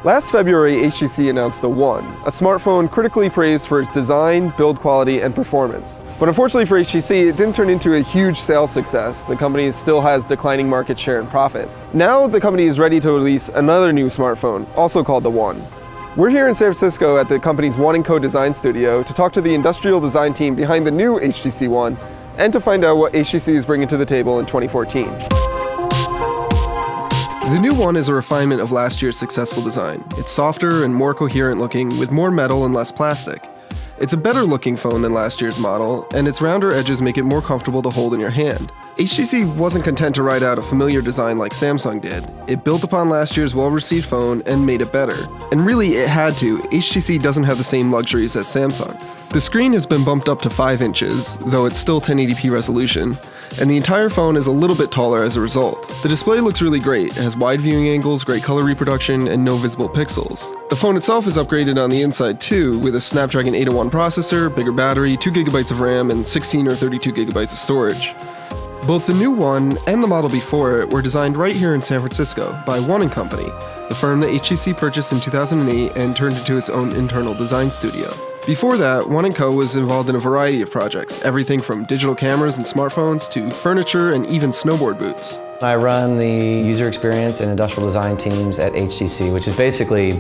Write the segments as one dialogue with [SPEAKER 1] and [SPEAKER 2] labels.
[SPEAKER 1] Last February, HTC announced the One, a smartphone critically praised for its design, build quality, and performance. But unfortunately for HTC, it didn't turn into a huge sales success. The company still has declining market share and profits. Now the company is ready to release another new smartphone, also called the One. We're here in San Francisco at the company's One & Co design studio to talk to the industrial design team behind the new HTC One and to find out what HTC is bringing to the table in 2014. The new One is a refinement of last year's successful design. It's softer and more coherent looking, with more metal and less plastic. It's a better looking phone than last year's model, and its rounder edges make it more comfortable to hold in your hand. HTC wasn't content to ride out a familiar design like Samsung did. It built upon last year's well-received phone and made it better. And really, it had to. HTC doesn't have the same luxuries as Samsung. The screen has been bumped up to 5 inches, though it's still 1080p resolution, and the entire phone is a little bit taller as a result. The display looks really great. It has wide viewing angles, great color reproduction, and no visible pixels. The phone itself is upgraded on the inside too, with a Snapdragon 801 processor, bigger battery, 2GB of RAM, and 16 or 32GB of storage. Both the new One and the model before it were designed right here in San Francisco by One & Company, the firm that HTC purchased in 2008 and turned into its own internal design studio. Before that, One & Co was involved in a variety of projects, everything from digital cameras and smartphones to furniture and even snowboard boots.
[SPEAKER 2] I run the user experience and industrial design teams at HTC, which is basically,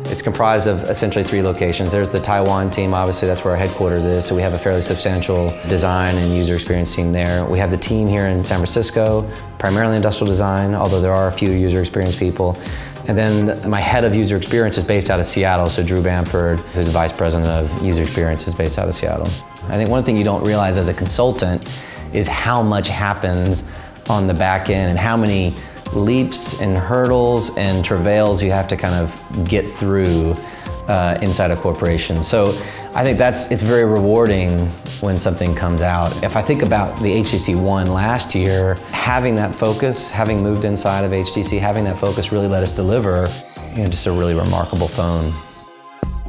[SPEAKER 2] it's comprised of essentially 3 locations. There's the Taiwan team, obviously that's where our headquarters is, so we have a fairly substantial design and user experience team there. We have the team here in San Francisco, primarily industrial design, although there are a few user experience people. And then my head of user experience is based out of Seattle, so Drew Bamford, who's the vice president of user experience, is based out of Seattle. I think one thing you don't realize as a consultant is how much happens on the back end and how many leaps and hurdles and travails you have to kind of get through inside a corporation. So I think it's very rewarding when something comes out. If I think about the HTC One last year, having that focus, having moved inside of HTC, having that focus really let us deliver just a really remarkable phone.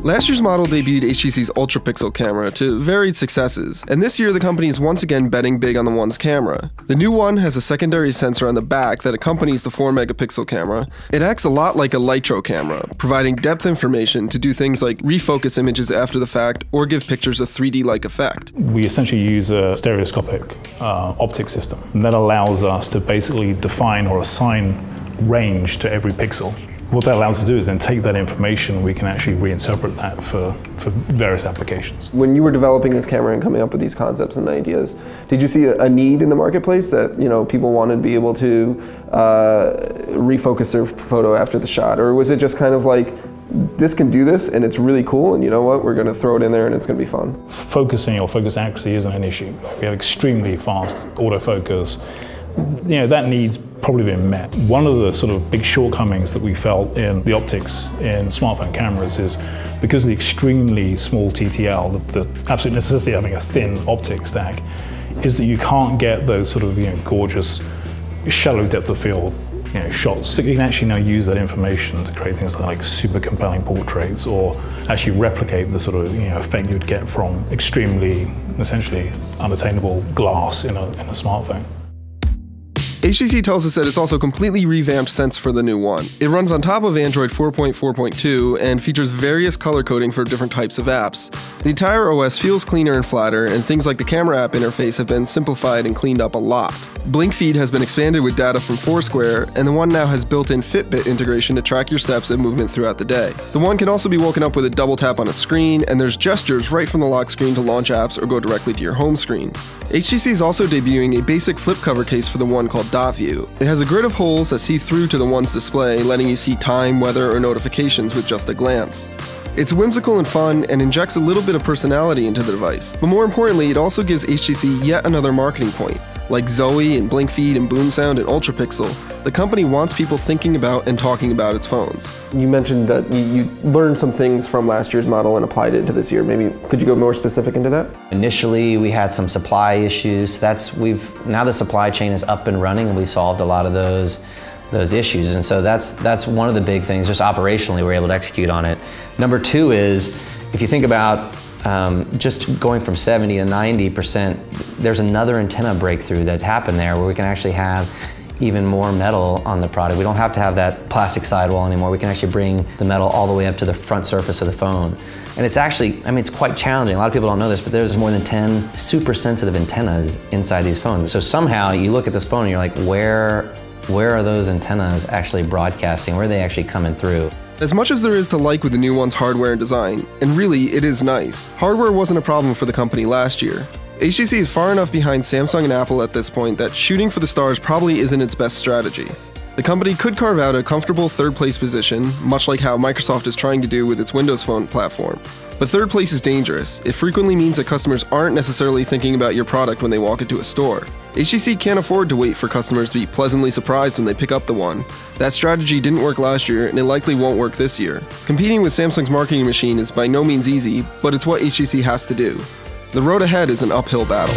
[SPEAKER 1] Last year's model debuted HTC's ultra-pixel camera to varied successes, and this year the company is once again betting big on the One's camera. The new One has a secondary sensor on the back that accompanies the 4-megapixel camera. It acts a lot like a litro camera, providing depth information to do things like refocus images after the fact or give pictures a 3D-like effect.
[SPEAKER 3] We essentially use a stereoscopic optic system, and that allows us to basically define or assign range to every pixel. What that allows us to do is then take that information, we can actually reinterpret that for various applications. When
[SPEAKER 1] you were developing this camera and coming up with these concepts and ideas, did you see a need in the marketplace that people wanted to be able to refocus their photo after the shot? Or was it just kind of like, this can do this and it's really cool and you know what, we're going to throw it in there and it's going to be fun?
[SPEAKER 3] Focusing or focus accuracy isn't an issue. We have extremely fast autofocus. That need's probably been met. One of the sort of big shortcomings that we felt in the optics in smartphone cameras is because of the extremely small TTL, the absolute necessity of having a thin optic stack, is that you can't get those sort of gorgeous shallow depth of field shots. So you can actually now use that information to create things like super compelling portraits or actually replicate the sort of effect you'd get from extremely, essentially unattainable glass in a smartphone.
[SPEAKER 1] HTC tells us that it's also completely revamped Sense for the new One. It runs on top of Android 4.4.2 and features various color coding for different types of apps. The entire OS feels cleaner and flatter, and things like the camera app interface have been simplified and cleaned up a lot. Blink feed has been expanded with data from Foursquare, and the One now has built-in Fitbit integration to track your steps and movement throughout the day. The One can also be woken up with a double tap on its screen, and there's gestures right from the lock screen to launch apps or go directly to your home screen. HTC is also debuting a basic flip cover case for the One called Dot View. It has a grid of holes that see through to the One's display, letting you see time, weather, or notifications with just a glance. It's whimsical and fun and injects a little bit of personality into the device, but more importantly, it also gives HTC yet another marketing point. Like Zoe and Blink Feed and Boom Sound and UltraPixel, the company wants people thinking about and talking about its phones. You mentioned that you learned some things from last year's model and applied it into this year. Maybe could you go more specific into that?
[SPEAKER 2] Initially, we had some supply issues. Now the supply chain is up and running, and we've solved a lot of those issues. And so that's one of the big things. Just operationally, we're able to execute on it. Number 2 is, if you think about just going from 70 to 90%, there's another antenna breakthrough that's happened there where we can actually have even more metal on the product. We don't have to have that plastic sidewall anymore. We can actually bring the metal all the way up to the front surface of the phone. And it's actually, I mean, it's quite challenging. A lot of people don't know this, but there's more than 10 super sensitive antennas inside these phones. So somehow you look at this phone and you're like, where are those antennas actually broadcasting? Where are they actually coming through?
[SPEAKER 1] As much as there is to like with the new one's hardware and design, and really it is nice, hardware wasn't a problem for the company last year. HTC is far enough behind Samsung and Apple at this point that shooting for the stars probably isn't its best strategy. The company could carve out a comfortable third-place position, much like how Microsoft is trying to do with its Windows Phone platform. But third place is dangerous. It frequently means that customers aren't necessarily thinking about your product when they walk into a store. HTC can't afford to wait for customers to be pleasantly surprised when they pick up the One. That strategy didn't work last year, and it likely won't work this year. Competing with Samsung's marketing machine is by no means easy, but it's what HTC has to do. The road ahead is an uphill battle.